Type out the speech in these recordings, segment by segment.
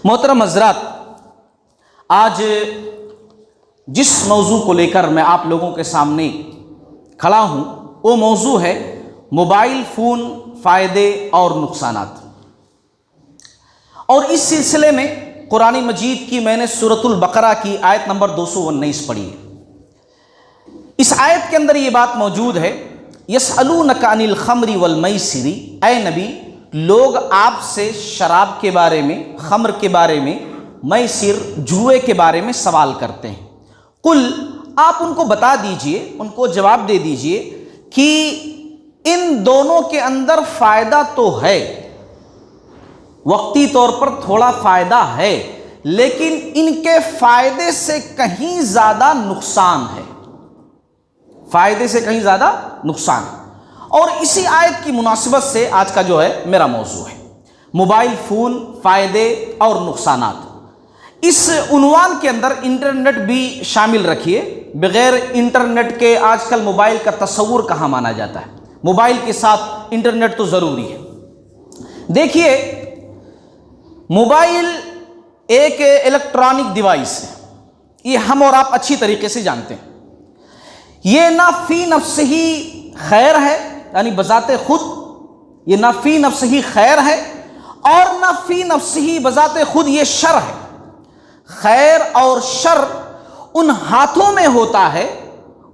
محترم حضرات، آج جس موضوع کو لے کر میں آپ لوگوں کے سامنے کھڑا ہوں وہ موضوع ہے موبائل فون فائدے اور نقصانات۔ اور اس سلسلے میں قرآن مجید کی میں نے سورۃ البقرہ کی آیت نمبر 219 پڑھی ہے۔ اس آیت کے اندر یہ بات موجود ہے، یسألونک عن الخمر والمیسر، اے نبی لوگ آپ سے شراب کے بارے میں، خمر کے بارے میں، میسر جوئے کے بارے میں سوال کرتے ہیں۔ قل، آپ ان کو بتا دیجئے، ان کو جواب دے دیجئے کہ ان دونوں کے اندر فائدہ تو ہے، وقتی طور پر تھوڑا فائدہ ہے، لیکن ان کے فائدے سے کہیں زیادہ نقصان ہے، فائدے سے کہیں زیادہ نقصان ہے۔ اور اسی آیت کی مناسبت سے آج کا جو ہے میرا موضوع ہے موبائل فون فائدے اور نقصانات۔ اس عنوان کے اندر انٹرنیٹ بھی شامل رکھیے، بغیر انٹرنیٹ کے آج کل موبائل کا تصور کہاں مانا جاتا ہے، موبائل کے ساتھ انٹرنیٹ تو ضروری ہے۔ دیکھیے، موبائل ایک الیکٹرانک ڈیوائس ہے، یہ ہم اور آپ اچھی طریقے سے جانتے ہیں۔ یہ نہ فی نفس ہی خیر ہے، یعنی بذات خود یہ نہ فی نفس ہی خیر ہے، اور نہ فی نفس ہی بذات خود یہ شر ہے۔ خیر اور شر ان ہاتھوں میں ہوتا ہے،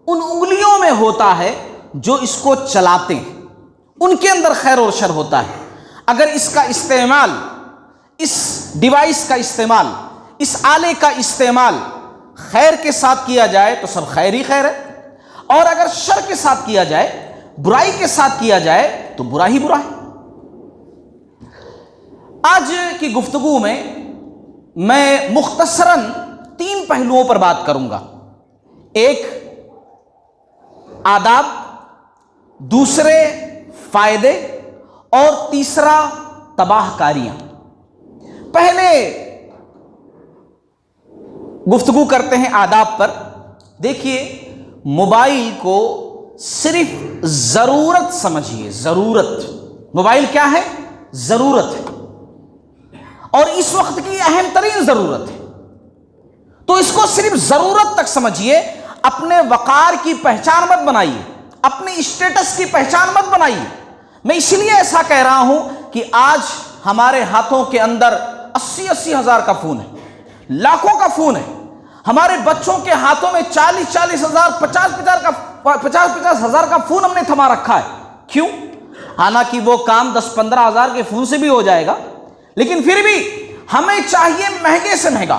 ان انگلیوں میں ہوتا ہے جو اس کو چلاتے ہیں، ان کے اندر خیر اور شر ہوتا ہے۔ اگر اس کا استعمال، اس ڈیوائس کا استعمال، اس آلے کا استعمال خیر کے ساتھ کیا جائے تو سب خیر ہی خیر ہے، اور اگر شر کے ساتھ کیا جائے، برائی کے ساتھ کیا جائے تو برا ہی برا ہے۔ آج کی گفتگو میں مختصراً 3 پہلوؤں پر بات کروں گا، ایک آداب، دوسرے فائدے، اور تیسرا تباہ کاریاں۔ پہلے گفتگو کرتے ہیں آداب پر۔ دیکھیے، موبائل کو صرف ضرورت سمجھیے، ضرورت۔ موبائل کیا ہے؟ ضرورت ہے، اور اس وقت کی اہم ترین ضرورت ہے، تو اس کو صرف ضرورت تک سمجھیے، اپنے وقار کی پہچان مت بنائیے، اپنے اسٹیٹس کی پہچان مت بنائیے۔ میں اس لیے ایسا کہہ رہا ہوں کہ آج ہمارے ہاتھوں کے اندر 80 ہزار کا فون ہے، لاکھوں کا فون ہے، ہمارے بچوں کے ہاتھوں میں 40 ہزار، 50 ہزار کا فون ہم نے تھما رکھا ہے۔ کیوں؟ حالانکہ وہ کام 10-15 ہزار کے فون سے بھی ہو جائے گا، لیکن پھر بھی ہمیں چاہیے مہنگے سے مہنگا،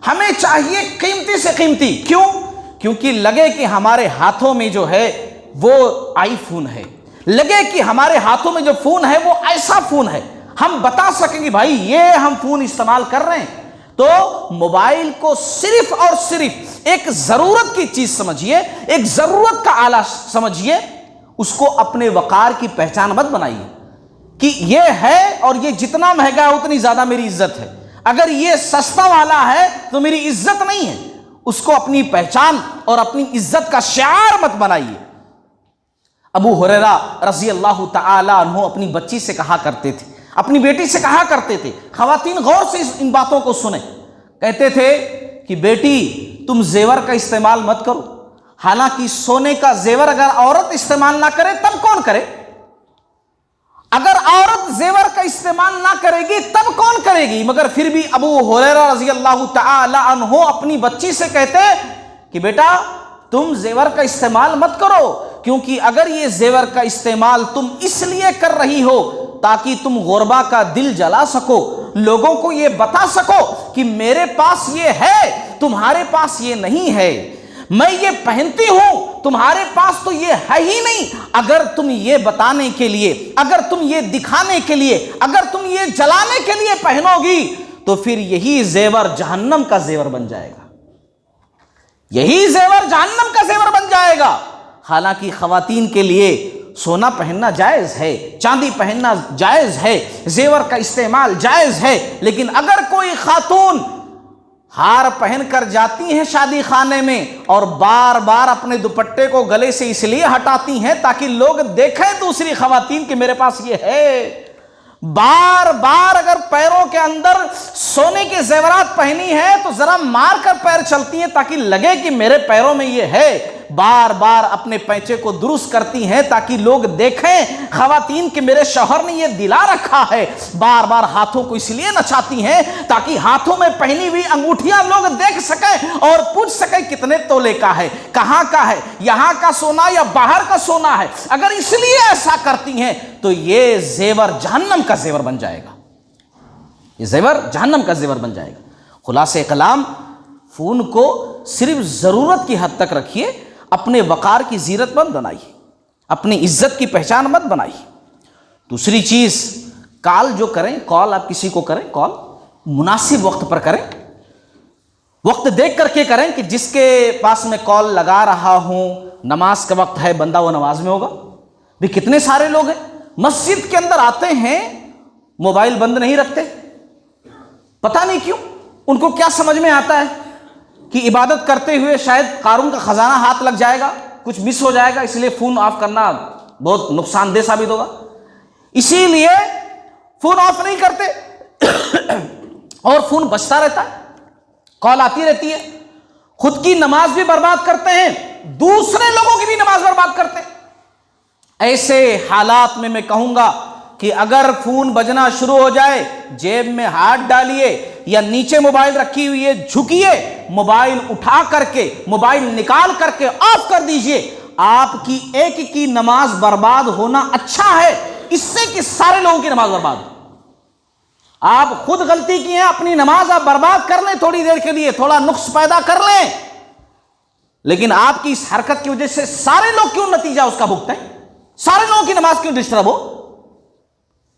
ہمیں چاہیے قیمتی سے قیمتی۔ کیوں؟ کیونکہ لگے کہ ہمارے ہاتھوں میں جو ہے وہ آئی فون ہے، لگے کہ ہمارے ہاتھوں میں جو فون ہے وہ ایسا فون ہے، ہم بتا سکیں کہ بھائی یہ ہم فون استعمال کر رہے ہیں۔ تو موبائل کو صرف اور صرف ایک ضرورت کی چیز سمجھیے، ایک ضرورت کا آلہ سمجھیے، اس کو اپنے وقار کی پہچان مت بنائیے کہ یہ ہے اور یہ جتنا مہنگا ہے اتنی زیادہ میری عزت ہے، اگر یہ سستا والا ہے تو میری عزت نہیں ہے۔ اس کو اپنی پہچان اور اپنی عزت کا شعار مت بنائیے۔ ابو ہریرہ رضی اللہ تعالی عنہ اپنی بچی سے کہا کرتے تھے، اپنی بیٹی سے کہا کرتے تھے، خواتین غور سے ان باتوں کو سنیں، کہتے تھے کہ بیٹی تم زیور کا استعمال مت کرو، حالانکہ سونے کا زیور اگر عورت استعمال نہ کرے تب کون کرے؟ اگر عورت زیور کا استعمال نہ کرے گی تب کون کرے گی؟ مگر پھر بھی ابو ہریرہ رضی اللہ تعالی عنہ اپنی بچی سے کہتے کہ بیٹا تم زیور کا استعمال مت کرو، کیونکہ اگر یہ زیور کا استعمال تم اس لیے کر رہی ہو تاکہ تم غربا کا دل جلا سکو، لوگوں کو یہ بتا سکو کہ میرے پاس یہ ہے، تمہارے پاس یہ نہیں ہے، میں یہ پہنتی ہوں، تمہارے پاس تو یہ ہے ہی نہیں۔ اگر تم یہ بتانے کے لیے، اگر تم یہ دکھانے کے لیے، اگر تم یہ جلانے کے لیے پہنو گی تو پھر یہی زیور جہنم کا زیور بن جائے گا، یہی زیور جہنم کا زیور بن جائے گا۔ حالانکہ خواتین کے لیے سونا پہننا جائز ہے، چاندی پہننا جائز ہے، زیور کا استعمال جائز ہے، لیکن اگر کوئی خاتون ہار پہن کر جاتی ہیں شادی خانے میں اور بار بار اپنے دوپٹے کو گلے سے اس لیے ہٹاتی ہیں تاکہ لوگ دیکھیں دوسری خواتین کہ میرے پاس یہ ہے، بار بار اگر پیروں کے اندر سونے کے زیورات پہنی ہے تو ذرا مار کر پیر چلتی ہیں تاکہ لگے کہ میرے پیروں میں یہ ہے. بار بار اپنے پیچے کو درست کرتی ہیں تاکہ لوگ دیکھیں خواتین کہ میرے شوہر نے یہ دلا رکھا ہے. بار بار ہاتھوں کو اس لیے نچاتی ہیں تاکہ ہاتھوں میں پہنی ہوئی انگوٹھیاں لوگ دیکھ سکیں اور پوچھ سکیں کتنے تولے کا ہے, کہاں کا ہے, یہاں کا سونا یا باہر کا سونا ہے. اگر اس لیے ایسا کرتی ہیں تو یہ زیور جہنم کا زیور بن جائے گا, یہ زیور جہنم کا زیور بن جائے گا. خلاصہ کلام, فون کو صرف ضرورت کی حد تک رکھیے, اپنے وقار کی زینت مت بنائیے, اپنی عزت کی پہچان مت بنائیے. دوسری چیز, کال جو کریں, کال آپ کسی کو کریں, کال مناسب وقت پر کریں, وقت دیکھ کر کے کریں کہ جس کے پاس میں کال لگا رہا ہوں نماز کا وقت ہے, بندہ وہ نماز میں ہوگا. بھی کتنے سارے لوگ ہیں مسجد کے اندر آتے ہیں موبائل بند نہیں رکھتے, پتہ نہیں کیوں, ان کو کیا سمجھ میں آتا ہے کہ عبادت کرتے ہوئے شاید قارون کا خزانہ ہاتھ لگ جائے گا, کچھ مس ہو جائے گا, اس لیے فون آف کرنا بہت نقصان دہ ثابت ہوگا, اسی لیے فون آف نہیں کرتے اور فون بجتا رہتا ہے, کال آتی رہتی ہے. خود کی نماز بھی برباد کرتے ہیں, دوسرے لوگوں کی بھی نماز برباد کرتے ہیں. ایسے حالات میں کہوں گا کہ اگر فون بجنا شروع ہو جائے, جیب میں ہاتھ ڈالیے یا نیچے موبائل رکھی ہوئی ہے جھکیے, موبائل اٹھا کر کے, موبائل نکال کر کے آف کر دیجئے. آپ کی ایک کی نماز برباد ہونا اچھا ہے اس سے کہ سارے لوگوں کی نماز برباد ہو. آپ خود غلطی کی ہیں, اپنی نماز آپ برباد کر لیں تھوڑی دیر کے لیے, تھوڑا نقص پیدا کر لیں, لیکن آپ کی اس حرکت کی وجہ سے سارے لوگ کیوں نتیجہ اس کا بھگتیں, سارے لوگوں کی نماز کیوں ڈسٹرب ہو.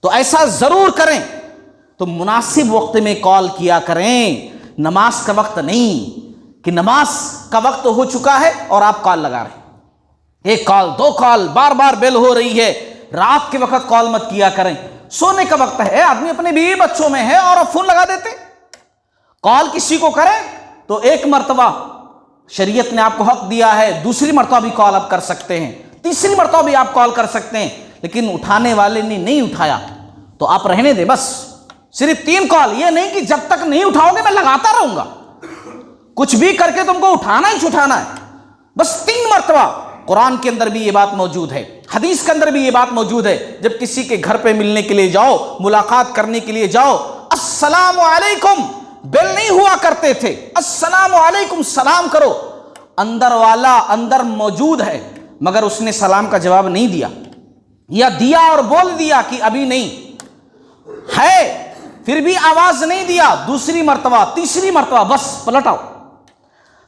تو ایسا ضرور کریں, تو مناسب وقت میں کال کیا کریں, نماز کا وقت نہیں کہ نماز کا وقت ہو چکا ہے اور آپ کال لگا رہے ہیں. ایک کال, دو کال, بار بار بیل ہو رہی ہے, رات کے وقت کال مت کیا کریں. سونے کا وقت ہے, آدمی اپنے بیوی بچوں میں ہے اور اب فون لگا دیتے. کال کسی کو کریں تو ایک مرتبہ شریعت نے آپ کو حق دیا ہے, دوسری مرتبہ بھی کال آپ کر سکتے ہیں, تیسری مرتبہ بھی آپ کال کر سکتے ہیں, لیکن اٹھانے والے نے نہیں اٹھایا تو آپ رہنے دیں. بس صرف 3 کال, یہ نہیں کہ جب تک نہیں اٹھاؤ گے میں لگاتا رہوں گا, کچھ بھی کر کے تم کو اٹھانا ہی اٹھانا ہے. بس 3 مرتبہ. قرآن کے اندر بھی یہ بات موجود ہے, حدیث کے اندر بھی یہ بات موجود ہے. جب کسی کے گھر پہ ملنے کے لیے جاؤ, ملاقات کرنے کے لیے جاؤ, السلام علیکم, بیل نہیں ہوا کرتے تھے, السلام علیکم سلام کرو. اندر والا اندر موجود ہے مگر اس نے سلام کا جواب نہیں دیا, یا دیا اور بول دیا کہ ابھی نہیں ہے, پھر بھی آواز نہیں دیا, دوسری مرتبہ, تیسری مرتبہ, بس پلٹ آؤ.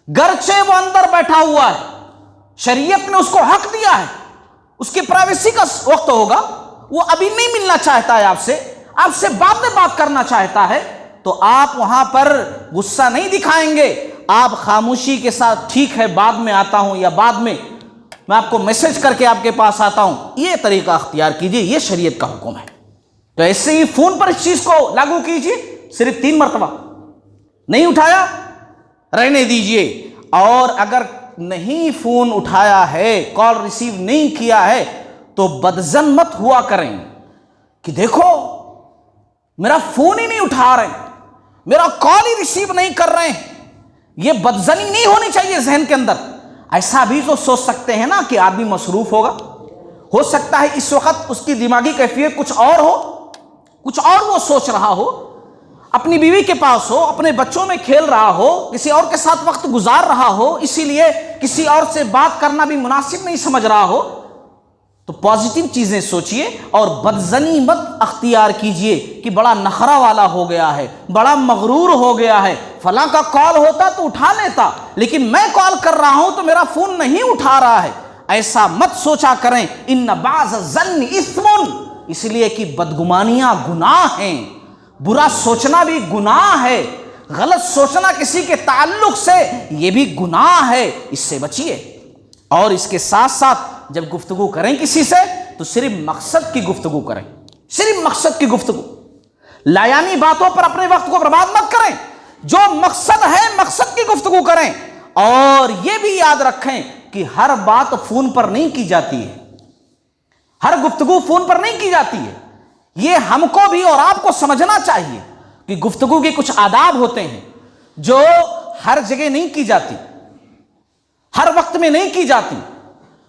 گرچہ وہ اندر بیٹھا ہوا ہے, شریعت نے اس کو حق دیا ہے, اس کی پرائیویسی کا وقت ہوگا, وہ ابھی نہیں ملنا چاہتا ہے آپ سے بعد میں بات کرنا چاہتا ہے, تو آپ وہاں پر غصہ نہیں دکھائیں گے, آپ خاموشی کے ساتھ ٹھیک ہے بعد میں آتا ہوں یا بعد میں آپ کو میسج کر کے آپ کے پاس آتا ہوں, یہ طریقہ اختیار کیجئے, یہ شریعت کا حکم ہے. تو ایسے ہی فون پر اس چیز کو لاگو کیجئے, صرف 3 مرتبہ, نہیں اٹھایا رہنے دیجئے. اور اگر نہیں فون اٹھایا ہے, کال ریسیو نہیں کیا ہے, تو بدظن مت ہوا کریں کہ دیکھو میرا فون ہی نہیں اٹھا رہے, میرا کال ہی ریسیو نہیں کر رہے ہیں. یہ بدظنی نہیں ہونی چاہیے ذہن کے اندر. ایسا بھی تو سوچ سکتے ہیں نا کہ آدمی مصروف ہوگا, ہو سکتا ہے اس وقت اس کی دماغی کیفیت کچھ اور ہو, کچھ اور وہ سوچ رہا ہو, اپنی بیوی کے پاس ہو, اپنے بچوں میں کھیل رہا ہو, کسی اور کے ساتھ وقت گزار رہا ہو, اسی لیے کسی اور سے بات کرنا بھی مناسب نہیں سمجھ رہا ہو. تو پازیٹیو چیزیں سوچئے اور بدظنی مت اختیار کیجئے کہ بڑا نخرہ والا ہو گیا ہے, بڑا مغرور ہو گیا ہے, فلاں کا کال ہوتا تو اٹھا لیتا, لیکن میں کال کر رہا ہوں تو میرا فون نہیں اٹھا رہا ہے. ایسا مت سوچا کریں. ان بعض الظن اثم, اس لیے کہ بدگمانیاں گناہ ہیں, برا سوچنا بھی گناہ ہے, غلط سوچنا کسی کے تعلق سے یہ بھی گناہ ہے, اس سے بچیے. اور اس کے ساتھ ساتھ جب گفتگو کریں کسی سے تو صرف مقصد کی گفتگو کریں, صرف مقصد کی گفتگو, لایانی باتوں پر اپنے وقت کو برباد مت کریں. جو مقصد ہے مقصد کی گفتگو کریں. اور یہ بھی یاد رکھیں کہ ہر بات فون پر نہیں کی جاتی ہے, ہر گفتگو فون پر نہیں کی جاتی ہے. یہ ہم کو بھی اور آپ کو سمجھنا چاہیے کہ گفتگو کے کچھ آداب ہوتے ہیں جو ہر جگہ نہیں کی جاتی، ہر وقت میں نہیں کی جاتی.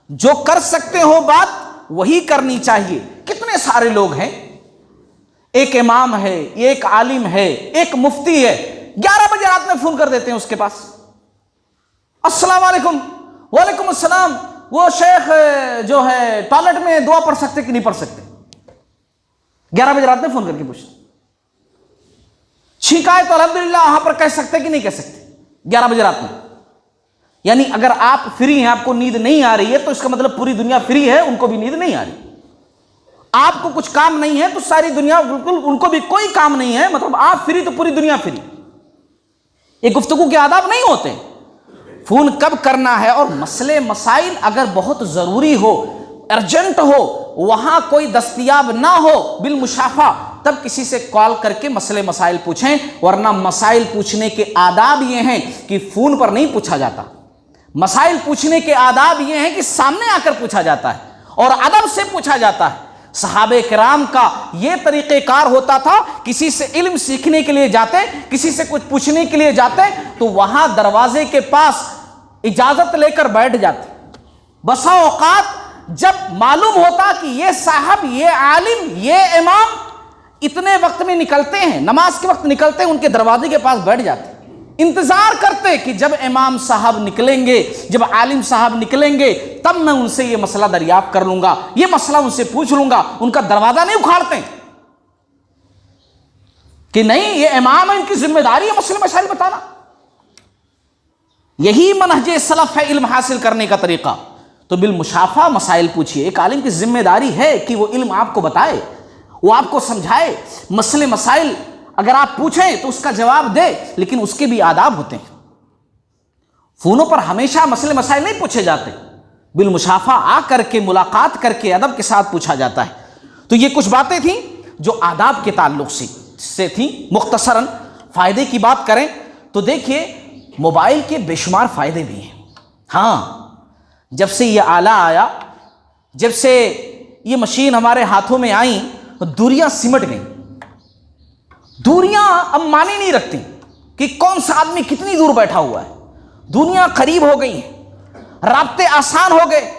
جو کر سکتے ہو بات وہی کرنی چاہیے. کتنے سارے لوگ ہیں، ایک امام ہے، ایک عالم ہے، ایک مفتی ہے، 11 بجے رات میں فون کر دیتے ہیں اس کے پاس، السلام علیکم. وعلیکم السلام. وہ شیخ جو ہے ٹوائلٹ میں دعا پڑھ سکتے کہ نہیں پڑھ سکتے؟ 11 بجے رات میں فون کر کے پوچھتے. چھینکائے تو الحمدللہ وہاں پر کہہ سکتے کہ نہیں کہہ سکتے 11 بجے رات میں؟ یعنی اگر آپ فری ہیں، آپ کو نیند نہیں آ رہی ہے تو اس کا مطلب پوری دنیا فری ہے، ان کو بھی نیند نہیں آ رہی. آپ کو کچھ کام نہیں ہے تو ساری دنیا بالکل ان کو بھی کوئی کام نہیں ہے، مطلب آپ فری تو پوری دنیا فری. یہ گفتگو کے آداب نہیں ہوتے. فون کب کرنا ہے، اور مسئلے مسائل اگر بہت ضروری ہو، ارجنٹ ہو، وہاں کوئی دستیاب نہ ہو بالمشافہ، تب کسی سے کال کر کے مسئلے مسائل پوچھیں. ورنہ مسائل پوچھنے کے آداب یہ ہیں کہ فون پر نہیں پوچھا جاتا. مسائل پوچھنے کے آداب یہ ہیں کہ سامنے آ کر پوچھا جاتا ہے اور ادب سے پوچھا جاتا ہے. صحابہ کرام کا یہ طریقہ کار ہوتا تھا، کسی سے علم سیکھنے کے لیے جاتے، کسی سے کچھ پوچھنے کے لیے جاتے تو وہاں دروازے کے پاس اجازت لے کر بیٹھ جاتے. بسا اوقات جب معلوم ہوتا کہ یہ صاحب، یہ عالم، یہ امام اتنے وقت میں نکلتے ہیں، نماز کے وقت نکلتے ہیں، ان کے دروازے کے پاس بیٹھ جاتے، انتظار کرتے کہ جب امام صاحب نکلیں گے، جب عالم صاحب نکلیں گے تب میں ان سے یہ مسئلہ دریافت کر لوں گا، یہ مسئلہ ان سے پوچھ لوں گا. ان کا دروازہ نہیں اکھاڑتے کہ نہیں یہ امام ہے، ان کی ذمہ داری ہے مسئلے مسائل بتانا. یہی منہج سلف ہے علم حاصل کرنے کا طریقہ. تو بالمشافہ مسائل پوچھیے. ایک عالم کی ذمہ داری ہے کہ وہ علم آپ کو بتائے، وہ آپ کو سمجھائے. مسئلے مسائل اگر آپ پوچھیں تو اس کا جواب دے، لیکن اس کے بھی آداب ہوتے ہیں. فونوں پر ہمیشہ مسئلے مسائل نہیں پوچھے جاتے، بالمشافہ آ کر کے ملاقات کر کے ادب کے ساتھ پوچھا جاتا ہے. تو یہ کچھ باتیں تھیں جو آداب کے تعلق سے تھیں. مختصراً فائدے کی بات کریں تو دیکھیے موبائل کے بے شمار فائدے بھی ہیں. ہاں، جب سے یہ آلہ آیا، جب سے یہ مشین ہمارے ہاتھوں میں آئیں، دوریاں سمٹ گئیں. دوریاں اب معنی نہیں رکھتی کہ کون سا آدمی کتنی دور بیٹھا ہوا ہے. دنیا قریب ہو گئی ہے، رابطے آسان ہو گئے،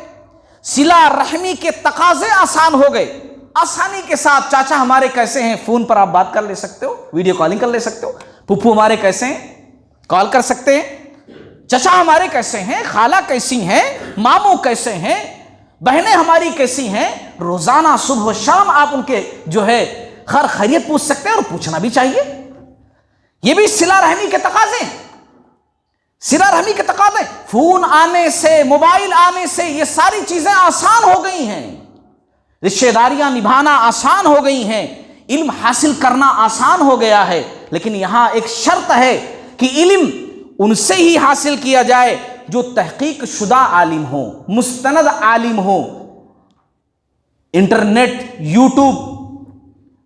صلہ رحمی کے تقاضے آسان ہو گئے. آسانی کے ساتھ چاچا ہمارے کیسے ہیں، فون پر آپ بات کر لے سکتے ہو، ویڈیو کالنگ کر لے سکتے ہو. پھپھو ہمارے کیسے ہیں، کال کر سکتے ہیں. چچا ہمارے کیسے ہیں، خالہ کیسی ہیں، ماموں کیسے ہیں، بہنیں ہماری کیسی ہیں. روزانہ صبح و شام آپ ان کے جو ہے خیر خیریت پوچھ سکتے ہیں، اور پوچھنا بھی چاہیے. یہ بھی صلہ رحمی کے تقاضے ہیں، صلہ رحمی کے تقاضے. فون آنے سے، موبائل آنے سے یہ ساری چیزیں آسان ہو گئی ہیں. رشتہ داریاں نبھانا آسان ہو گئی ہیں، علم حاصل کرنا آسان ہو گیا ہے. لیکن یہاں ایک شرط ہے کہ علم ان سے ہی حاصل کیا جائے جو تحقیق شدہ عالم ہو، مستند عالم ہو. انٹرنیٹ، یوٹیوب،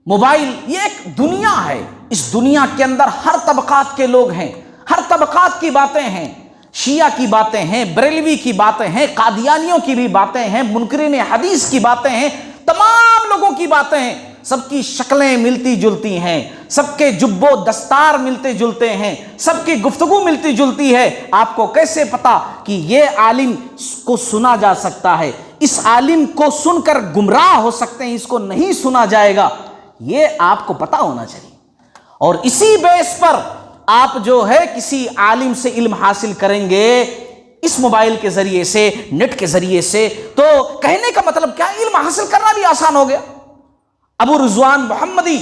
موبائل یہ ایک دنیا ہے. اس دنیا کے اندر ہر طبقات کے لوگ ہیں، ہر طبقات کی باتیں ہیں. شیعہ کی باتیں ہیں، بریلوی کی باتیں ہیں، قادیانیوں کی بھی باتیں ہیں، منکرین حدیث کی باتیں ہیں، تمام لوگوں کی باتیں ہیں. سب کی شکلیں ملتی جلتی ہیں، سب کے جب و دستار ملتے جلتے ہیں، سب کی گفتگو ملتی جلتی ہے. آپ کو کیسے پتا کہ یہ عالم کو سنا جا سکتا ہے، اس عالم کو سن کر گمراہ ہو سکتے ہیں، اس کو نہیں سنا جائے گا، یہ آپ کو پتا ہونا چاہیے. اور اسی بیس پر آپ جو ہے کسی عالم سے علم حاصل کریں گے، اس موبائل کے ذریعے سے، نیٹ کے ذریعے سے. تو کہنے کا مطلب کیا، علم حاصل کرنا بھی آسان ہو گیا. ابو رضوان محمدی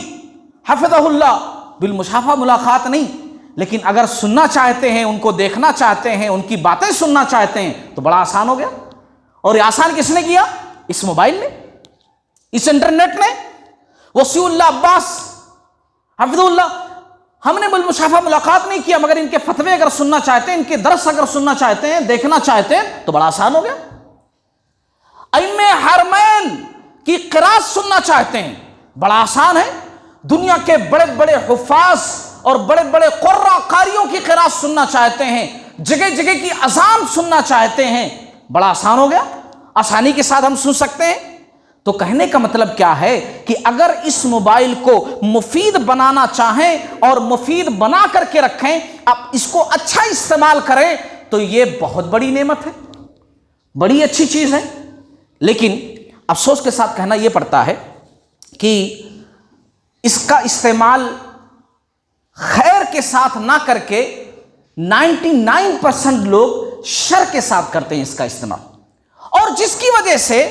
حفظہ اللہ بالمشافہ ملاقات نہیں، لیکن اگر سننا چاہتے ہیں، ان کو دیکھنا چاہتے ہیں، ان کی باتیں سننا چاہتے ہیں تو بڑا آسان ہو گیا. اور یہ آسان کس نے کیا؟ اس موبائل نے، اس انٹرنیٹ نے. وسیع اللہ عباس حفظہ اللہ، ہم نے بالمشافہ ملاقات نہیں کیا، مگر ان کے فتوے اگر سننا چاہتے ہیں، ان کے درس اگر سننا چاہتے ہیں، دیکھنا چاہتے ہیں تو بڑا آسان ہو گیا. ائمہ حرمین کی قرات سننا چاہتے ہیں، بڑا آسان ہے. دنیا کے بڑے بڑے حفاظ اور بڑے بڑے قراء قاریوں کی قرات سننا چاہتے ہیں، جگہ جگہ کی اذان سننا چاہتے ہیں، بڑا آسان ہو گیا. آسانی کے ساتھ ہم سن سکتے ہیں. تو کہنے کا مطلب کیا ہے کہ اگر اس موبائل کو مفید بنانا چاہیں اور مفید بنا کر کے رکھیں، اب اس کو اچھا استعمال کریں، تو یہ بہت بڑی نعمت ہے، بڑی اچھی چیز ہے۔ لیکن افسوس کے ساتھ کہنا یہ پڑتا ہے کہ اس کا استعمال خیر کے ساتھ نہ کر کے 99% لوگ شر کے ساتھ کرتے ہیں اس کا استعمال، اور جس کی وجہ سے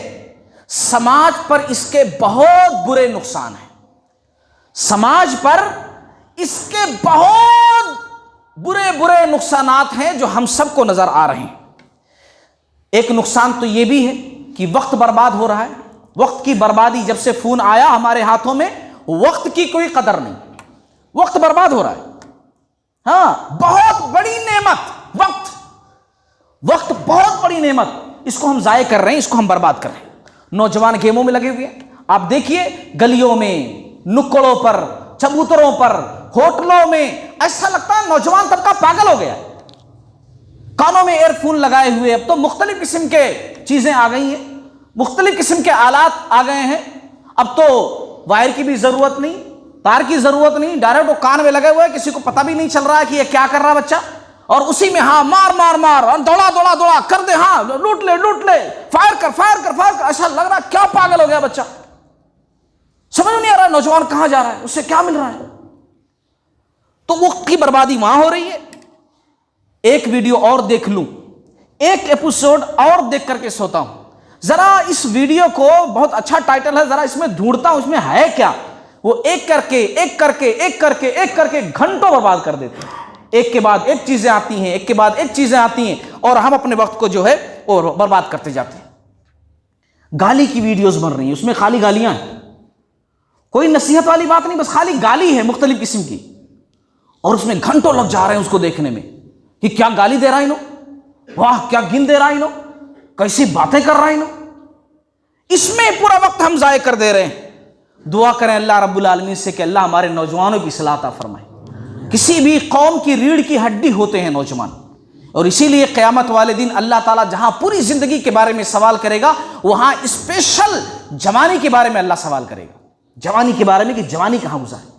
سماج پر اس کے بہت برے نقصان ہیں، سماج پر اس کے بہت برے نقصانات ہیں جو ہم سب کو نظر آ رہے ہیں۔ ایک نقصان تو یہ بھی ہے کہ وقت برباد ہو رہا ہے، وقت کی بربادی، جب سے فون آیا ہمارے ہاتھوں میں وقت کی کوئی قدر نہیں، وقت برباد ہو رہا ہے۔ ہاں، بہت بڑی نعمت وقت بہت بڑی نعمت، اس کو ہم ضائع کر رہے ہیں، اس کو ہم برباد کر رہے ہیں۔ نوجوان گیموں میں لگے ہوئے ہیں، آپ دیکھیے گلیوں میں، نکڑوں پر، چبوتروں پر، ہوٹلوں میں، ایسا لگتا ہے نوجوان طبقہ پاگل ہو گیا، کانوں میں ایئر فون لگائے ہوئے۔ اب تو مختلف قسم کے چیزیں آ گئی ہیں، مختلف قسم کے آلات آ گئے ہیں، اب تو وائر کی بھی ضرورت نہیں، تار کی ضرورت نہیں، ڈائریکٹ وہ کان میں لگے ہوئے، کسی کو پتہ بھی نہیں چل رہا ہے کہ یہ کیا کر رہا بچہ، اور اسی میں ہاں مار اور دوڑا کر دے، ہاں لوٹ لے، فائر کر، ایسا لگ رہا کیا پاگل ہو گیا بچہ، سمجھ نہیں آ رہا نوجوان کہاں جا رہا ہے، اس سے کیا مل رہا ہے۔ تو وقت کی بربادی وہاں ہو رہی ہے۔ ایک ویڈیو اور دیکھ لوں، ایک ایپیسوڈ اور دیکھ کر کے سوتا ہوں، ذرا اس ویڈیو کو، بہت اچھا ٹائٹل ہے، ذرا اس میں ڈھونڈتا ہوں اس میں ہے کیا۔ وہ ایک کر کے گھنٹوں برباد کر دیتے ہیں، ایک کے بعد ایک چیزیں آتی ہیں، اور ہم اپنے وقت کو جو ہے اور برباد کرتے جاتے ہیں۔ گالی کی ویڈیوز بن رہی ہیں، اس میں خالی گالیاں ہیں، کوئی نصیحت والی بات نہیں، بس خالی گالی ہے مختلف قسم کی، اور اس میں گھنٹوں لگ جا رہے ہیں اس کو دیکھنے میں کہ کیا گالی دے رہا ہے واہ کیا گن دے رہا ہے کیسی باتیں کر رہا ہے اس میں پورا وقت ہم ضائع کر دے رہے ہیں۔ دعا کریں اللہ رب العالمین سے کہ اللہ ہمارے نوجوانوں کی اصلاح عطا فرمائے۔ کسی بھی قوم کی ریڑھ کی ہڈی ہوتے ہیں نوجوان، اور اسی لیے قیامت والے دن اللہ تعالیٰ جہاں پوری زندگی کے بارے میں سوال کرے گا، وہاں اسپیشل جوانی کے بارے میں اللہ سوال کرے گا، جوانی کے بارے میں کہ جوانی کہاں گزاری۔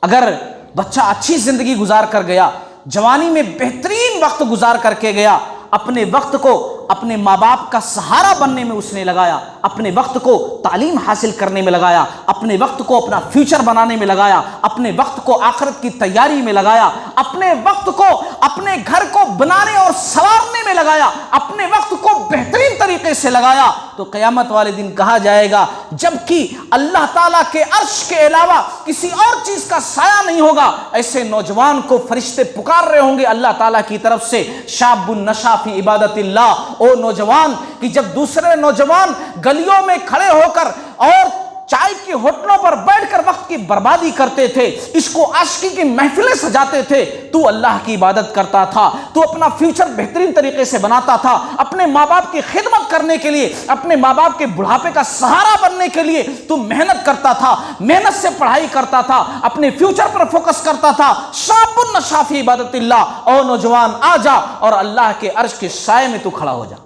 اگر بچہ اچھی زندگی گزار کر گیا، جوانی میں بہترین وقت گزار کر کے گیا، اپنے وقت کو اپنے ماں باپ کا سہارا بننے میں اس نے لگایا، اپنے وقت کو تعلیم حاصل کرنے میں لگایا، اپنے وقت کو اپنا فیوچر بنانے میں لگایا، اپنے وقت کو آخرت کی تیاری میں لگایا، اپنے وقت کو اپنے گھر کو بنانے اور سنوارنے میں لگایا، اپنے وقت کو بہترین طریقے سے لگایا، تو قیامت والے دن کہا جائے گا جبکہ اللہ تعالیٰ کے عرش کے علاوہ کسی اور چیز کا سایہ نہیں ہوگا، ایسے نوجوان کو فرشتے پکار رہے ہوں گے اللہ تعالیٰ کی طرف سے، شاب نشا فی عبادت اللہ، او نوجوان، کہ جب دوسرے نوجوان گلیوں میں کھڑے ہو کر اور چائے کی ہوٹلوں پر بیٹھ کر وقت کی بربادی کرتے تھے، اس کو عاشقی کی محفلیں سجاتے تھے، تو اللہ کی عبادت کرتا تھا، تو اپنا فیوچر بہترین طریقے سے بناتا تھا، اپنے ماں باپ کی خدمت کرنے کے لیے، اپنے ماں باپ کے بڑھاپے کا سہارا بننے کے لیے تو محنت کرتا تھا، محنت سے پڑھائی کرتا تھا، اپنے فیوچر پر فوکس کرتا تھا۔ شاب نشا فی عبادت اللہ، او نوجوان آ جا اور اللہ کے عرش کے سائے میں تو کھڑا ہو جا،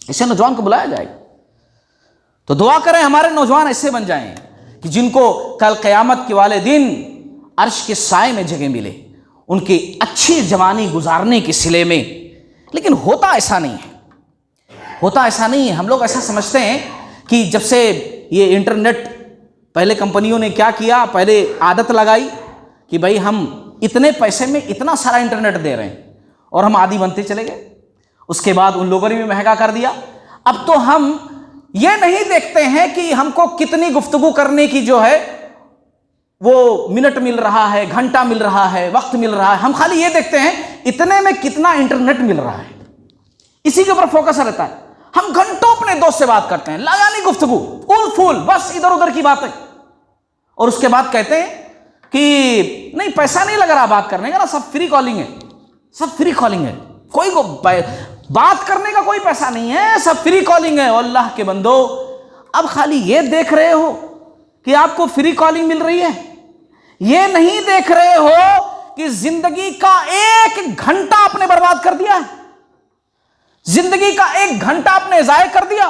اسے نوجوان کو بلایا جائے گا۔ تو دعا کریں ہمارے نوجوان ایسے بن جائیں کہ جن کو کل قیامت کے والے دن عرش کے سائے میں جگہ ملے، ان کی اچھی جوانی گزارنے کے صلے میں۔ لیکن ہوتا ایسا نہیں ہے، ہم لوگ ایسا سمجھتے ہیں کہ جب سے یہ انٹرنیٹ، پہلے کمپنیوں نے کیا کیا، پہلے عادت لگائی کہ بھائی ہم اتنے پیسے میں اتنا سارا انٹرنیٹ دے رہے ہیں، اور ہم عادی بنتے چلے گئے۔ اس کے بعد ان لوگوں نے بھی مہنگا کر دیا۔ اب تو ہم یہ نہیں دیکھتے ہیں کہ ہم کو کتنی گفتگو کرنے کی جو ہے وہ منٹ مل رہا ہے، گھنٹہ مل رہا ہے، وقت مل رہا ہے، ہم خالی یہ دیکھتے ہیں اتنے میں کتنا انٹرنیٹ مل رہا ہے، اسی کے اوپر فوکس رہتا ہے۔ ہم گھنٹوں اپنے دوست سے بات کرتے ہیں، لگانی گفتگو اول فول، بس ادھر ادھر کی باتیں، اور اس کے بعد کہتے ہیں کہ نہیں پیسہ نہیں لگ رہا بات کرنے کا، نا سب فری کالنگ ہے، سب فری کالنگ ہے، کوئی بات کرنے کا کوئی پیسہ نہیں ہے، سب فری کالنگ ہے۔ اللہ کے بندو، اب خالی یہ دیکھ رہے ہو کہ آپ کو فری کالنگ مل رہی ہے، یہ نہیں دیکھ رہے ہو کہ زندگی کا ایک گھنٹہ آپ نے برباد کر دیا ہے، زندگی کا ایک گھنٹہ آپ نے ضائع کر دیا۔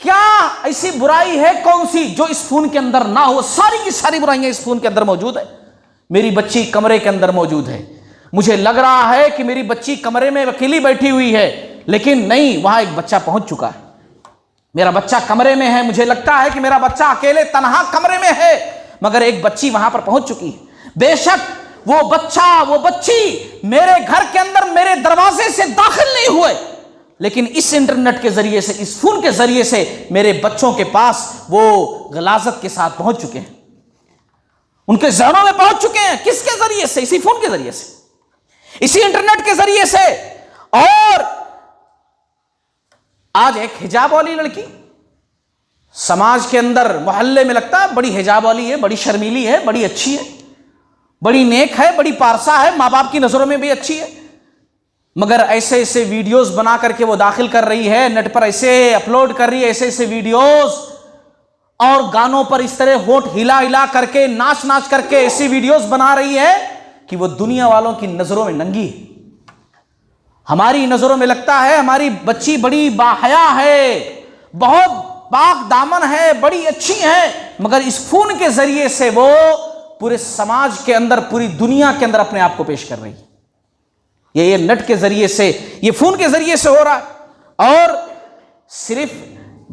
کیا ایسی برائی ہے کون سی جو اس فون کے اندر نہ ہو؟ ساری کی ساری برائیاں اس فون کے اندر موجود ہے. میری بچی کمرے کے اندر موجود ہے، مجھے لگ رہا ہے کہ میری بچی کمرے میں اکیلی بیٹھی ہوئی ہے، لیکن نہیں، وہاں ایک بچہ پہنچ چکا ہے. میرا بچہ کمرے میں ہے، مجھے لگتا ہے کہ میرا بچہ اکیلے تنہا کمرے میں ہے، مگر ایک بچی وہاں پر پہنچ چکی ہے. بے شک وہ بچہ وہ بچی میرے گھر کے اندر میرے دروازے سے داخل نہیں ہوئے، لیکن اس انٹرنیٹ کے ذریعے سے، اس فون کے ذریعے سے میرے بچوں کے پاس وہ غلاظت کے ساتھ پہنچ چکے ہیں، ان کے ذہنوں میں پہنچ چکے ہیں. کس کے ذریعے سے؟ اسی فون کے ذریعے سے، اسی انٹرنیٹ کے ذریعے سے. اور آج ایک حجاب والی لڑکی سماج کے اندر محلے میں لگتا ہے بڑی حجاب والی ہے، بڑی شرمیلی ہے، بڑی اچھی ہے، بڑی نیک ہے، بڑی پارسا ہے، ماں باپ کی نظروں میں بھی اچھی ہے، مگر ایسے ایسے ویڈیوز بنا کر کے وہ داخل کر رہی ہے نیٹ پر، ایسے اپلوڈ کر رہی ہے ایسے ایسے ویڈیوز، اور گانوں پر اس طرح ہونٹ ہلا ہلا کر کے ناچ ناچ کر کے ایسی ویڈیوز بنا رہی ہے کہ وہ دنیا والوں کی نظروں میں ننگی ہے. ہماری نظروں میں لگتا ہے ہماری بچی بڑی باحیا ہے، بہت پاک دامن ہے، بڑی اچھی ہے، مگر اس فون کے ذریعے سے وہ پورے سماج کے اندر، پوری دنیا کے اندر اپنے آپ کو پیش کر رہی ہے. یہ نیٹ کے ذریعے سے، یہ فون کے ذریعے سے ہو رہا ہے. اور صرف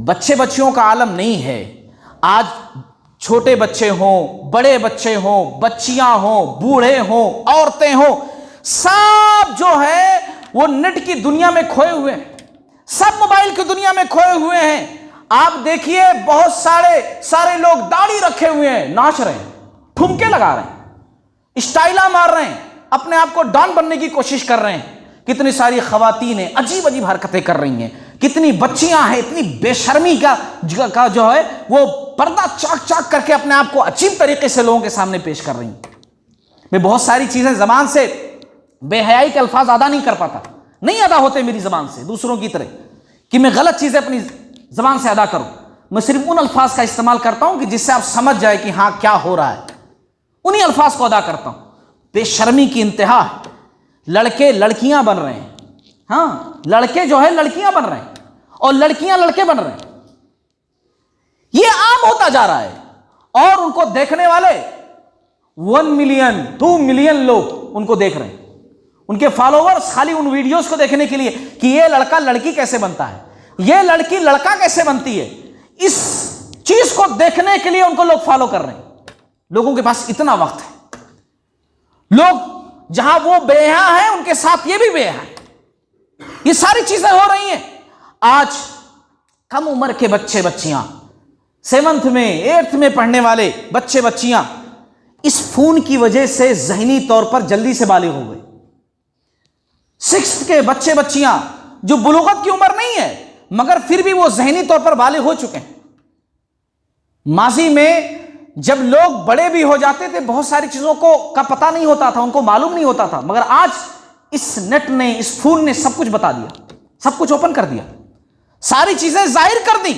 بچے بچیوں کا عالم نہیں ہے، آج چھوٹے بچے ہوں، بڑے بچے ہوں، بچیاں ہوں، بوڑھے ہوں، عورتیں ہوں، سب جو ہے وہ نیٹ کی دنیا میں کھوئے ہوئے ہیں، سب موبائل کی دنیا میں کھوئے ہوئے ہیں. آپ دیکھیے بہت سارے لوگ داڑھی رکھے ہوئے ہیں، ناچ رہے ہیں، ٹھمکے لگا رہے ہیں، اسٹائلہ مار رہے ہیں، اپنے آپ کو ڈان بننے کی کوشش کر رہے ہیں. کتنی ساری خواتین ہیں عجیب عجیب حرکتیں کر رہی ہیں، کتنی بچیاں ہیں اتنی بے شرمی کا جو ہے وہ پردہ چاک چاک کر کے اپنے آپ کو عجیب طریقے سے لوگوں کے سامنے پیش کر رہی ہیں. میں بہت ساری چیزیں زبان سے بے حیائی کے الفاظ ادا نہیں کر پاتا، نہیں ادا ہوتے میری زبان سے دوسروں کی طرح کہ میں غلط چیزیں اپنی زبان سے ادا کروں. میں صرف ان الفاظ کا استعمال کرتا ہوں کہ جس سے آپ سمجھ جائے کہ ہاں کیا ہو رہا ہے، انہی الفاظ کو ادا کرتا ہوں. بے شرمی کی انتہا ہے. لڑکے لڑکیاں بن رہے ہیں، ہاں لڑکے جو ہے لڑکیاں بن رہے ہیں، اور لڑکیاں لڑکے بن رہے ہیں. یہ عام ہوتا جا رہا ہے، اور ان کو دیکھنے والے 1 ملین 2 ملین لوگ ان کو دیکھ رہے ہیں. ان کے فالوورز خالی ان ویڈیوز کو دیکھنے کے لیے کہ یہ لڑکا لڑکی کیسے بنتا ہے، یہ لڑکی لڑکا کیسے بنتی ہے، اس چیز کو دیکھنے کے لیے ان کو لوگ فالو کر رہے ہیں. لوگوں کے پاس اتنا وقت ہے، لوگ جہاں وہ بے حیا ہیں ان کے ساتھ یہ بھی بے حیا ہے. یہ ساری چیزیں ہو رہی ہیں. آج کم عمر کے بچے بچیاں، 7th میں 8th میں پڑھنے والے بچے بچیاں اس فون کی وجہ سے ذہنی طور پر جلدی سے بالغ ہو گئے. 6th کے بچے بچیاں جو بلوغت کی عمر نہیں ہے مگر پھر بھی وہ ذہنی طور پر بالغ ہو چکے ہیں. ماضی میں جب لوگ بڑے بھی ہو جاتے تھے بہت ساری چیزوں کا پتہ نہیں ہوتا تھا، ان کو معلوم نہیں ہوتا تھا، مگر آج اس نیٹ نے، اس فون نے سب کچھ بتا دیا، سب کچھ اوپن کر دیا، ساری چیزیں ظاہر کر دی.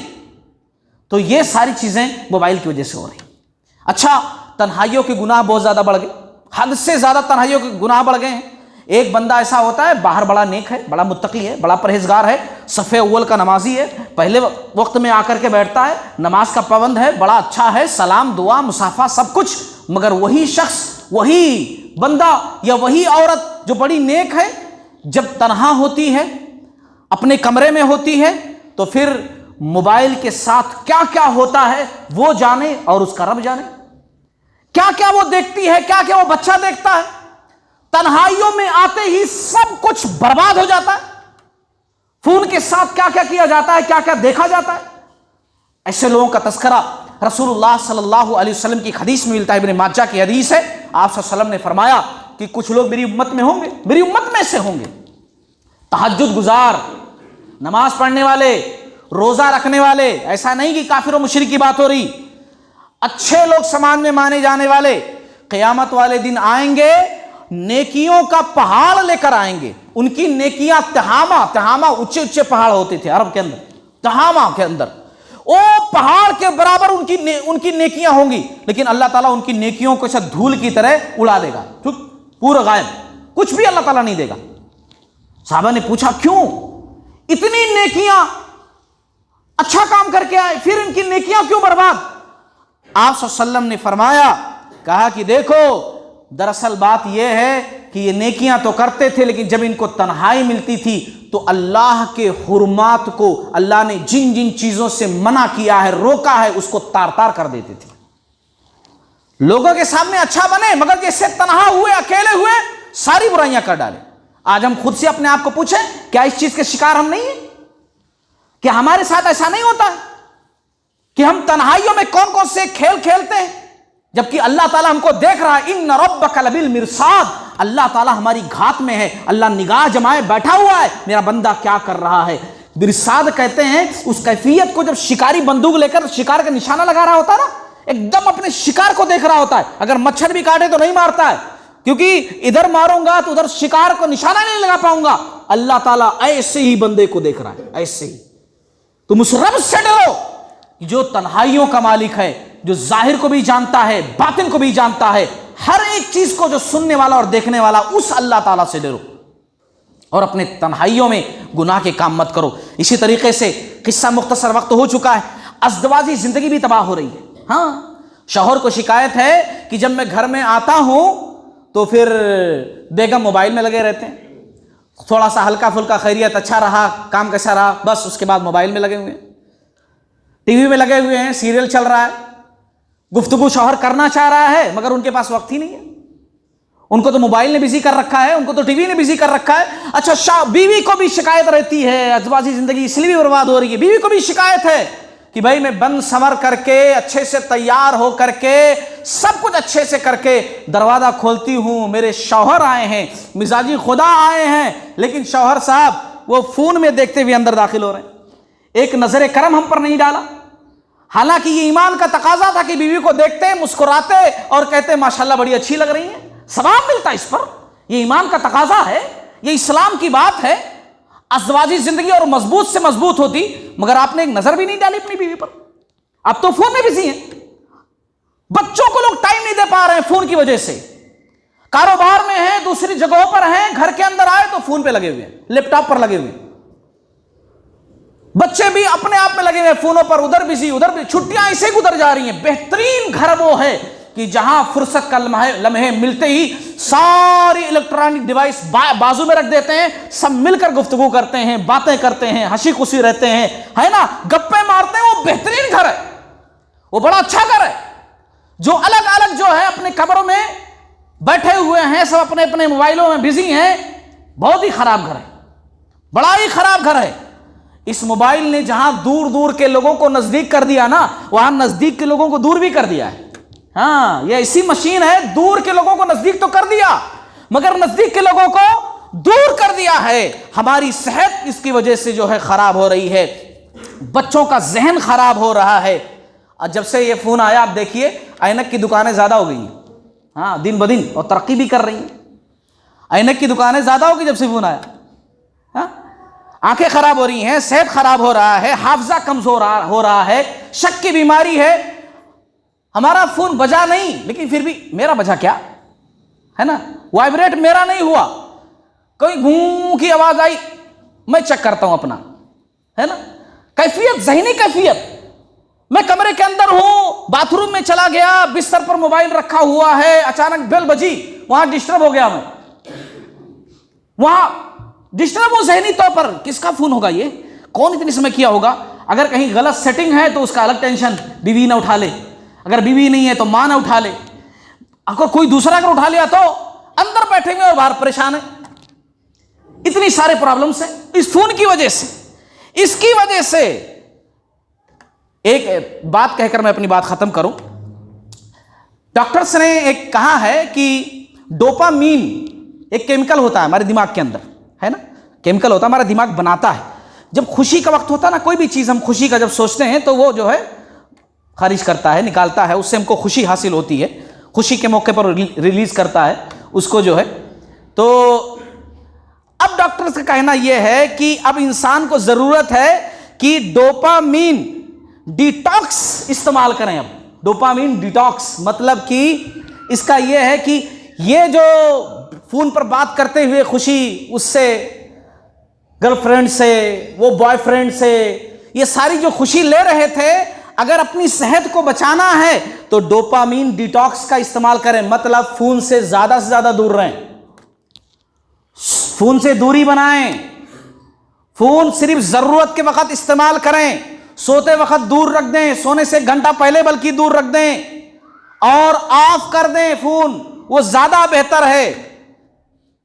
تو یہ ساری چیزیں موبائل کی وجہ سے ہو رہی. اچھا، تنہائیوں کے گناہ بہت زیادہ بڑھ گئے، حد سے زیادہ تنہائیوں کے گناہ بڑھ گئے ہیں. ایک بندہ ایسا ہوتا ہے باہر بڑا نیک ہے، بڑا متقی ہے، بڑا پرہیزگار ہے، صف اول کا نمازی ہے، پہلے وقت میں آ کر کے بیٹھتا ہے، نماز کا پابند ہے، بڑا اچھا ہے، سلام دعا مصافحہ سب کچھ، مگر وہی شخص، وہی بندہ یا وہی عورت جو بڑی نیک ہے جب تنہا ہوتی ہے، اپنے کمرے میں ہوتی ہے، تو پھر موبائل کے ساتھ کیا کیا ہوتا ہے وہ جانے اور اس کا رب جانے. کیا کیا وہ دیکھتی ہے، کیا کیا وہ بچہ دیکھتا ہے. تنہائیوں میں آتے ہی سب کچھ برباد ہو جاتا ہے. فون کے ساتھ کیا کیا کیا جاتا ہے، کیا کیا دیکھا جاتا ہے. ایسے لوگوں کا تذکرہ رسول اللہ صلی اللہ علیہ وسلم کی حدیث میں ملتا ہے. ابن ماجہ کی حدیث ہے، آپ صلی اللہ علیہ وسلم نے فرمایا کہ کچھ لوگ میری امت میں ہوں گے، میری امت میں سے ہوں گے، تہجد گزار، نماز پڑھنے والے، روزہ رکھنے والے. ایسا نہیں کہ کافر و مشرک کی بات ہو رہی، اچھے لوگ سماج میں مانے جانے والے قیامت والے دن آئیں گے، نیکیوں کا پہاڑ لے کر آئیں گے. ان کی نیکیاں تہامہ اونچے اونچے پہاڑ ہوتے تھے عرب کے اندر، تہامہ کے اندر وہ پہاڑ کے برابر ان کی نیکیاں ہوں گی، لیکن اللہ تعالیٰ ان کی نیکیوں کو ایسا دھول کی طرح اڑا دے گا، پورا غائب، کچھ بھی اللہ تعالیٰ نہیں دے گا. صحابہ نے پوچھا کیوں اتنی نیکیاں اچھا کام کر کے آئے، پھر ان کی نیکیاں کیوں برباد؟ آپ صلی اللہ علیہ وسلم نے فرمایا، کہا کہ دیکھو دراصل بات یہ ہے کہ یہ نیکیاں تو کرتے تھے، لیکن جب ان کو تنہائی ملتی تھی تو اللہ کے حرمات کو اللہ نے جن جن چیزوں سے منع کیا ہے، روکا ہے، اس کو تار تار کر دیتے تھے۔ لوگوں کے سامنے اچھا بنے، مگر جیسے تنہا ہوئے، اکیلے ہوئے، ساری برائیاں کر ڈالے۔ آج ہم خود سے اپنے آپ کو پوچھیں، کیا اس چیز کے شکار ہم نہیں ہیں؟ کہ ہمارے ساتھ ایسا نہیں ہوتا ہے کہ ہم تنہائیوں میں کون کون سے کھیل کھیلتے ہیں، جبکہ اللہ تعالیٰ ہم کو دیکھ رہا ہے۔ ان ربک لبالمرصاد، اللہ تعالیٰ ہماری گھات میں ہے، اللہ نگاہ جمائے بیٹھا ہوا ہے، میرا بندہ کیا کر رہا ہے۔ مرصاد کہتے ہیں اس کیفیت کو جب شکاری بندوق لے کر شکار کا نشانہ لگا رہا ہوتا ہے نا، ایک دم اپنے شکار کو دیکھ رہا ہوتا ہے۔ اگر مچھر بھی کاٹے تو نہیں مارتا ہے، کیونکہ ادھر ماروں گا تو ادھر شکار کو نشانہ نہیں لگا پاؤں گا۔ اللہ تعالیٰ ایسے ہی بندے کو دیکھ رہا ہے، ایسے ہی۔ تم اس رب سے ڈرو جو تنہائیوں کا مالک ہے، جو ظاہر کو بھی جانتا ہے، باطن کو بھی جانتا ہے، ہر ایک چیز کو جو سننے والا اور دیکھنے والا، اس اللہ تعالیٰ سے ڈرو اور اپنے تنہائیوں میں گناہ کے کام مت کرو۔ اسی طریقے سے قصہ مختصر، وقت ہو چکا ہے، ازدواجی زندگی بھی تباہ ہو رہی ہے۔ ہاں، شوہر کو شکایت ہے کہ جب میں گھر میں آتا ہوں تو پھر بیگم موبائل میں لگے رہتے ہیں، تھوڑا سا ہلکا پھلکا خیریت، اچھا رہا، کام کیسا رہا، بس اس کے بعد موبائل میں لگے ہوئے ہیں، ٹی وی میں لگے ہوئے ہیں، سیریل چل رہا ہے، گفتگو شوہر کرنا چاہ رہا ہے مگر ان کے پاس وقت ہی نہیں ہے، ان کو تو موبائل نے بزی کر رکھا ہے، ان کو تو ٹی وی نے بزی کر رکھا ہے۔ اچھا، بیوی کو بھی شکایت رہتی ہے، ازدواجی زندگی اس لیے بھی برباد ہو رہی ہے، بیوی کو بھی شکایت ہے کہ بھائی میں بن سنور کر کے، اچھے سے تیار ہو کر کے، سب کچھ اچھے سے کر کے دروازہ کھولتی ہوں، میرے شوہر آئے ہیں، مزاجی خدا آئے ہیں، لیکن شوہر صاحب وہ فون میں دیکھتے ہوئے اندر داخل ہو رہے ہیں، ایک نظر کرم ہم پر نہیں ڈالا۔ حالانکہ یہ ایمان کا تقاضا تھا کہ بیوی کو دیکھتے، مسکراتے اور کہتے ماشاءاللہ بڑی اچھی لگ رہی ہیں، ثواب ملتا اس پر، یہ ایمان کا تقاضا ہے، یہ اسلام کی بات ہے۔ ازدواجی زندگی اور مضبوط سے مضبوط ہوتی، مگر آپ نے ایک نظر بھی نہیں ڈالی اپنی بیوی پر۔ اب تو فون میں بزی ہیں، بچوں کو لوگ ٹائم نہیں دے پا رہے ہیں فون کی وجہ سے، کاروبار میں ہیں، دوسری جگہوں پر ہیں، گھر کے اندر آئے تو فون پہ لگے ہوئے ہیں، لیپ ٹاپ پر لگے ہوئے ہیں، بچے بھی اپنے آپ میں لگے ہوئے فونوں پر، ادھر بزی ادھر بھی۔ چھٹیاں ایسے گزر جا رہی ہیں۔ بہترین گھر وہ ہے کہ جہاں فرصت کا لمحے ملتے ہی ساری الیکٹرانک ڈیوائس بازو میں رکھ دیتے ہیں، سب مل کر گفتگو کرتے ہیں، باتیں کرتے ہیں، ہنسی خوشی رہتے ہیں، ہے نا، گپیں مارتے ہیں۔ وہ بہترین گھر ہے، وہ بڑا اچھا گھر ہے۔ جو الگ الگ جو ہے اپنے کمروں میں بیٹھے ہوئے ہیں، سب اپنے اپنے موبائلوں میں بزی ہیں، بہت ہی خراب گھر ہے، بڑا ہی خراب گھر ہے۔ اس موبائل نے جہاں دور دور کے لوگوں کو نزدیک کر دیا نا، وہاں نزدیک کے لوگوں کو دور بھی کر دیا ہے۔ ہاں، یہ ایسی مشین ہے، دور کے لوگوں کو نزدیک تو کر دیا مگر نزدیک کے لوگوں کو دور کر دیا ہے۔ ہماری صحت اس کی وجہ سے جو ہے خراب ہو رہی ہے، بچوں کا ذہن خراب ہو رہا ہے۔ اور جب سے یہ فون آیا آپ دیکھیے اینک کی دکانیں زیادہ ہو گئی ہیں، ہاں، دن بدن، اور ترقی بھی کر رہی ہیں۔ اینک کی دکانیں زیادہ ہو گئی جب سے فون آیا، ہاں، آنکھیں خراب ہو رہی ہیں، صحت خراب ہو رہا ہے، حافظہ کمزور ہو رہا ہے، شک کی بیماری ہے۔ ہمارا فون بجا نہیں لیکن پھر بھی میرا بجا کیا ہے نا، وائبریٹ میرا نہیں ہوا، کوئی گوں کی آواز آئی، میں چیک کرتا ہوں اپنا، ہے نا، کیفیت، ذہنی کیفیت۔ میں کمرے کے اندر ہوں، باتھ روم میں چلا گیا، بستر پر موبائل رکھا ہوا ہے، اچانک بیل بجی، وہاں ڈسٹرب ہو گیا، میں وہاں ڈسٹرب ہوں ذہنی طور پر، کس کا فون ہوگا یہ، کون اتنی سمے کیا ہوگا۔ اگر کہیں غلط سیٹنگ ہے تو اس کا الگ ٹینشن، بیوی نہ اٹھا لے، اگر بیوی نہیں ہے تو ماں نہ اٹھا لے، اگر کوئی دوسرا اگر اٹھا لیا تو اندر بیٹھے ہوئے اور باہر پریشان ہے۔ اتنی سارے پرابلمس ہیں اس فون کی وجہ سے۔ اس کی وجہ سے ایک بات کہہ کر میں اپنی بات ختم کروں، ڈاکٹرز نے ایک کہا ہے کہ ڈوپامین ایک کیمیکل ہوتا ہے ہمارے دماغ کے اندر، ہے نا، کیمیکل ہوتا ہے، ہمارا دماغ بناتا ہے۔ جب خوشی کا وقت ہوتا ہے نا، کوئی بھی چیز ہم خوشی کا جب سوچتے ہیں تو وہ جو ہے خارج کرتا ہے، نکالتا ہے، اس سے ہم کو خوشی حاصل ہوتی ہے، خوشی کے موقع پر ریلیز کرتا ہے اس کو جو ہے۔ تو اب ڈاکٹرز کا کہنا یہ ہے کہ اب انسان کو ضرورت ہے کہ ڈوپامین ڈیٹاکس استعمال کریں۔ اب ڈوپامین ڈیٹاکس مطلب کہ اس کا یہ ہے کہ یہ جو فون پر بات کرتے ہوئے خوشی، اس سے گرل فرینڈ سے، وہ بوائے فرینڈ سے، یہ ساری جو خوشی لے رہے تھے، اگر اپنی صحت کو بچانا ہے تو ڈوپامین ڈیٹاکس کا استعمال کریں، مطلب فون سے زیادہ دور رہیں، فون سے دوری بنائیں، فون صرف ضرورت کے وقت استعمال کریں، سوتے وقت دور رکھ دیں، سونے سے 1 گھنٹہ پہلے بلکہ دور رکھ دیں، اور آف کر دیں فون، وہ زیادہ بہتر ہے۔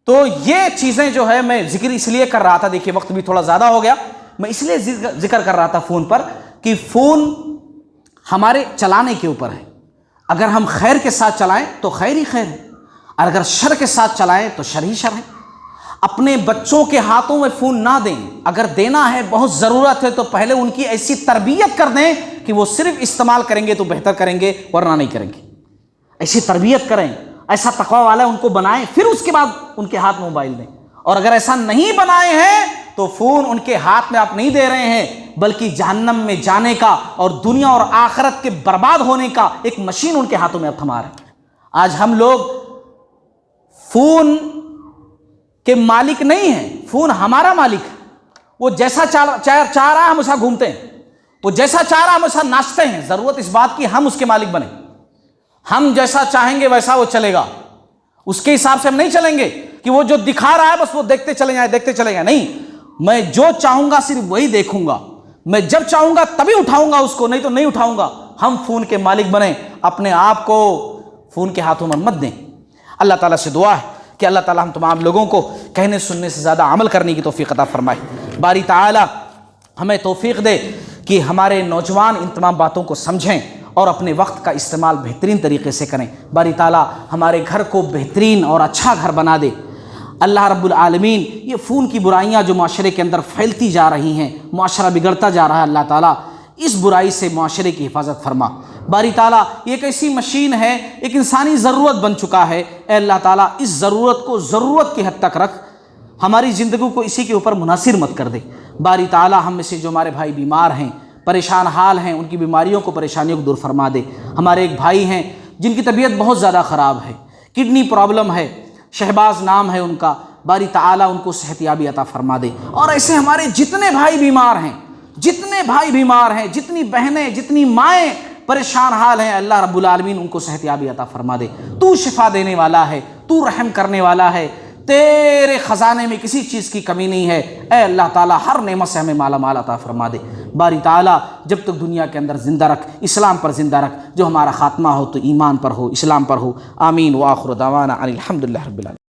تو یہ چیزیں جو ہے میں ذکر اس لیے کر رہا تھا، دیکھیے وقت بھی تھوڑا زیادہ ہو گیا، میں اس لیے ذکر کر رہا تھا فون پر کہ فون ہمارے چلانے کے اوپر ہے، اگر ہم خیر کے ساتھ چلائیں تو خیر ہی خیر ہے، اور اگر شر کے ساتھ چلائیں تو شر ہی شر ہے۔ اپنے بچوں کے ہاتھوں میں فون نہ دیں، اگر دینا ہے بہت ضرورت ہے تو پہلے ان کی ایسی تربیت کر دیں کہ وہ صرف استعمال کریں گے تو بہتر کریں گے، ورنہ نہیں کریں گے۔ ایسی تربیت کریں، ایسا تقوی والا ان کو بنائیں، پھر اس کے بعد ان کے ہاتھ میں موبائل دیں۔ اور اگر ایسا نہیں بنائے ہیں تو فون ان کے ہاتھ میں آپ نہیں دے رہے ہیں، بلکہ جہنم میں جانے کا اور دنیا اور آخرت کے برباد ہونے کا ایک مشین ان کے ہاتھوں میں آپ تھما رہے ہیں۔ آج ہم لوگ فون کے مالک نہیں ہیں، فون ہمارا مالک ہے، وہ جیسا چاہ رہا ہے ہم اسا گھومتے ہیں، وہ جیسا چاہ رہا ہے ہم اسا ناچتے ہیں۔ ضرورت اس بات کی ہم اس کے مالک بنیں، ہم جیسا چاہیں گے ویسا وہ چلے گا، اس کے حساب سے ہم نہیں چلیں گے کہ وہ جو دکھا رہا ہے بس وہ دیکھتے چلے جائیں، نہیں، میں جو چاہوں گا صرف وہی دیکھوں گا، میں جب چاہوں گا تبھی اٹھاؤں گا اس کو، نہیں تو نہیں اٹھاؤں گا۔ ہم فون کے مالک بنیں، اپنے آپ کو فون کے ہاتھوں میں مت دیں۔ اللہ تعالیٰ سے دعا ہے کہ اللہ تعالیٰ ہم تمام لوگوں کو کہنے سننے سے زیادہ عمل کرنے کی توفیق عطا فرمائے۔ باری تعالیٰ ہمیں توفیق دے کہ ہمارے نوجوان ان تمام باتوں کو سمجھیں اور اپنے وقت کا استعمال بہترین طریقے سے کریں۔ باری تعالیٰ ہمارے گھر کو بہترین اور اچھا گھر بنا دے۔ اللہ رب العالمین یہ فون کی برائیاں جو معاشرے کے اندر پھیلتی جا رہی ہیں، معاشرہ بگڑتا جا رہا ہے، اللہ تعالیٰ اس برائی سے معاشرے کی حفاظت فرما۔ باری تعالیٰ یہ ایک ایسی مشین ہے، ایک انسانی ضرورت بن چکا ہے، اے اللہ تعالیٰ اس ضرورت کو ضرورت کی حد تک رکھ، ہماری زندگی کو اسی کے اوپر منحصر مت کر دے۔ باری تعالیٰ ہم میں سے جو ہمارے بھائی بیمار ہیں، پریشان حال ہیں، ان کی بیماریوں کو، پریشانیوں کو دور فرما دے۔ ہمارے ایک بھائی ہیں جن کی طبیعت بہت زیادہ خراب ہے، کڈنی پرابلم ہے، شہباز نام ہے ان کا، باری تعالیٰ ان کو صحت یابی عطا فرما دے۔ اور ایسے ہمارے جتنے بھائی بیمار ہیں، جتنی بہنیں، جتنی مائیں پریشان حال ہیں، اللہ رب العالمین ان کو صحت یابی عطا فرما دے۔ تو شفا دینے والا ہے، تو رحم کرنے والا ہے، تیرے خزانے میں کسی چیز کی کمی نہیں ہے، اے اللہ تعالیٰ ہر نعمت سے ہمیں مالا مال عطا فرما دے۔ باری تعالیٰ جب تک دنیا کے اندر زندہ رکھ، اسلام پر زندہ رکھ، جو ہمارا خاتمہ ہو تو ایمان پر ہو، اسلام پر ہو۔ آمین وآخر دعوانا ان الحمد للہ رب العالمین۔